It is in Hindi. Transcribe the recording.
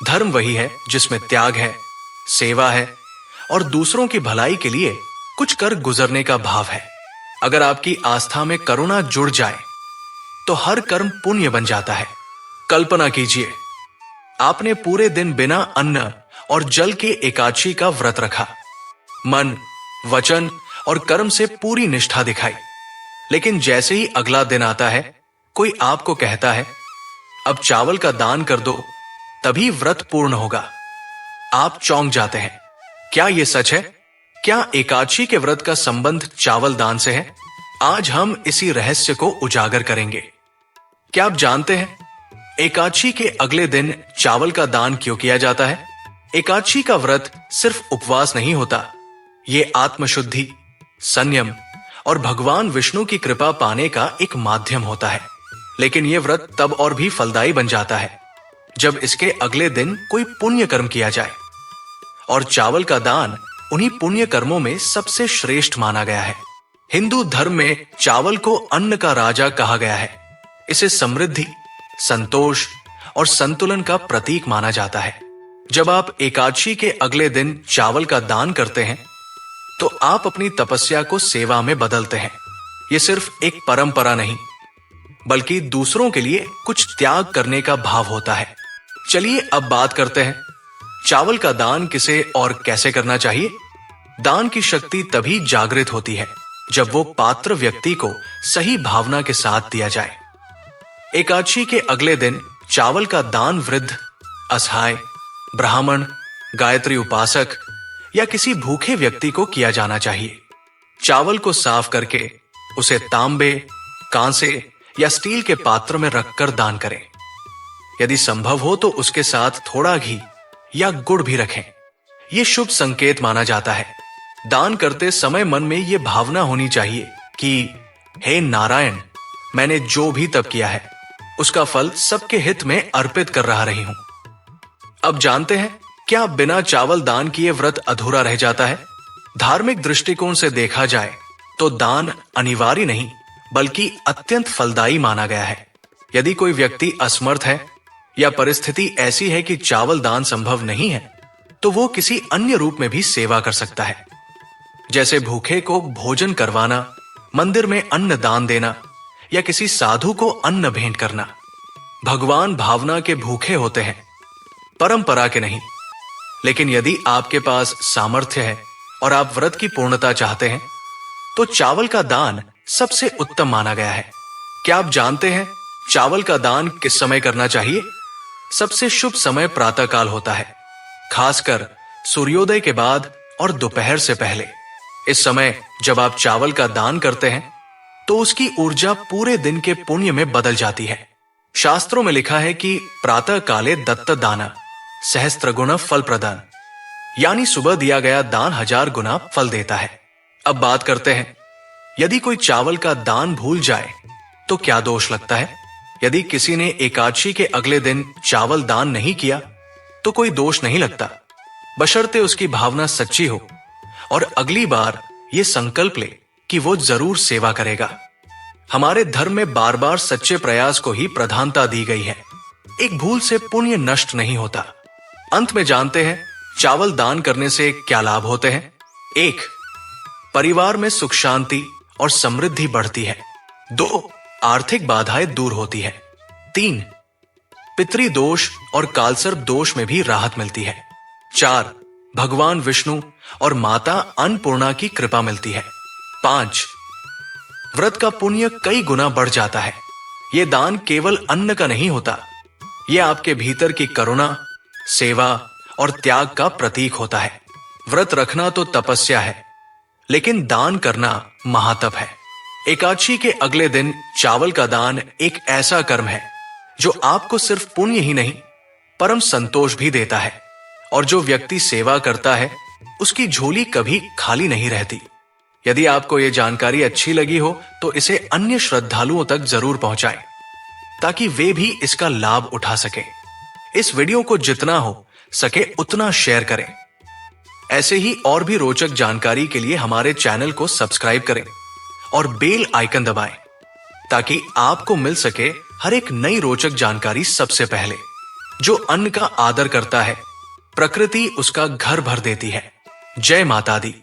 धर्म वही है जिसमें त्याग है, सेवा है और दूसरों की भलाई के लिए कुछ कर गुजरने का भाव है। अगर आपकी आस्था में करुणा जुड़ जाए तो हर कर्म पुण्य बन जाता है। कल्पना कीजिए, आपने पूरे दिन बिना अन्न और जल के एकादशी का व्रत रखा, मन, वचन और कर्म से पूरी निष्ठा दिखाई, लेकिन जैसे ही अगला दिन आता है, कोई आपको कहता है अब चावल का दान कर दो, तभी व्रत पूर्ण होगा। आप चौंक जाते हैं। क्या यह सच है? क्या एकादशी के व्रत का संबंध चावल दान से है? आज हम इसी रहस्य को उजागर करेंगे। क्या आप जानते हैं एकादशी के अगले दिन चावल का दान क्यों किया जाता है? एकादशी का व्रत सिर्फ उपवास नहीं होता, ये आत्मशुद्धि, संयम और भगवान विष्णु की कृपा पाने का एक माध्यम होता है। लेकिन यह व्रत तब और भी फलदायी बन जाता है जब इसके अगले दिन कोई पुण्य कर्म किया जाए, और चावल का दान उन्हीं पुण्य कर्मों में सबसे श्रेष्ठ माना गया है। हिंदू धर्म में चावल को अन्न का राजा कहा गया है। इसे समृद्धि, संतोष और संतुलन का प्रतीक माना जाता है। जब आप एकादशी के अगले दिन चावल का दान करते हैं तो आप अपनी तपस्या को सेवा में बदलते हैं। यह सिर्फ एक परंपरा नहीं, बल्कि दूसरों के लिए कुछ त्याग करने का भाव होता है। चलिए अब बात करते हैं चावल का दान किसे और कैसे करना चाहिए। दान की शक्ति तभी जागृत होती है जब वो पात्र व्यक्ति को सही भावना के साथ दिया जाए। एकादशी के अगले दिन चावल का दान वृद्ध, असहाय, ब्राह्मण, गायत्री उपासक या किसी भूखे व्यक्ति को किया जाना चाहिए। चावल को साफ करके उसे तांबे, कांसे या स्टील के पात्र में रखकर दान करें। यदि संभव हो तो उसके साथ थोड़ा घी या गुड़ भी रखें। यह शुभ संकेत माना जाता है। दान करते समय मन में यह भावना होनी चाहिए कि हे नारायण, मैंने जो भी तप किया है उसका फल सबके हित में अर्पित कर रही हूं। अब जानते हैं क्या बिना चावल दान किए व्रत अधूरा रह जाता है? धार्मिक दृष्टिकोण से देखा जाए तो दान अनिवार्य नहीं बल्कि अत्यंत फलदायी माना गया है। यदि कोई व्यक्ति असमर्थ है या परिस्थिति ऐसी है कि चावल दान संभव नहीं है, तो वो किसी अन्य रूप में भी सेवा कर सकता है, जैसे भूखे को भोजन करवाना, मंदिर में अन्न दान देना या किसी साधु को अन्न भेंट करना। भगवान भावना के भूखे होते हैं, परंपरा के नहीं। लेकिन यदि आपके पास सामर्थ्य है और आप व्रत की पूर्णता चाहते हैं, तो चावल का दान सबसे उत्तम माना गया है। क्या आप जानते हैं चावल का दान किस समय करना चाहिए? सबसे शुभ समय प्रातःकाल होता है, खासकर सूर्योदय के बाद और दोपहर से पहले। इस समय जब आप चावल का दान करते हैं तो उसकी ऊर्जा पूरे दिन के पुण्य में बदल जाती है। शास्त्रों में लिखा है कि प्रातः काले दत्त दाना सहस्त्र गुण फल प्रदान, यानी सुबह दिया गया दान 1000 गुना फल देता है। अब बात करते हैं, यदि कोई चावल का दान भूल जाए तो क्या दोष लगता है? यदि किसी ने एकादशी के अगले दिन चावल दान नहीं किया तो कोई दोष नहीं लगता, बशर्ते उसकी भावना सच्ची हो और अगली बार ये संकल्प ले कि वो जरूर सेवा करेगा। हमारे धर्म में बार बार सच्चे प्रयास को ही प्रधानता दी गई है। एक भूल से पुण्य नष्ट नहीं होता। अंत में जानते हैं चावल दान करने से क्या लाभ होते हैं। 1. परिवार में सुख शांति और समृद्धि बढ़ती है। 2. आर्थिक बाधाएं दूर होती है। 3. पितृ दोष और कालसर्प दोष में भी राहत मिलती है। 4. भगवान विष्णु और माता अन्नपूर्णा की कृपा मिलती है। 5. व्रत का पुण्य कई गुना बढ़ जाता है। यह दान केवल अन्न का नहीं होता, यह आपके भीतर की करुणा, सेवा और त्याग का प्रतीक होता है। व्रत रखना तो तपस्या है, लेकिन दान करना महातप है। एकादशी के अगले दिन चावल का दान एक ऐसा कर्म है जो आपको सिर्फ पुण्य ही नहीं परम संतोष भी देता है, और जो व्यक्ति सेवा करता है उसकी झोली कभी खाली नहीं रहती। यदि आपको यह जानकारी अच्छी लगी हो तो इसे अन्य श्रद्धालुओं तक जरूर पहुंचाएं, ताकि वे भी इसका लाभ उठा सकें। इस वीडियो को जितना हो सके उतना शेयर करें। ऐसे ही और भी रोचक जानकारी के लिए हमारे चैनल को सब्सक्राइब करें और बेल आइकन दबाएं, ताकि आपको मिल सके हर एक नई रोचक जानकारी सबसे पहले। जो अन्न का आदर करता है, प्रकृति उसका घर भर देती है। जय माता दी।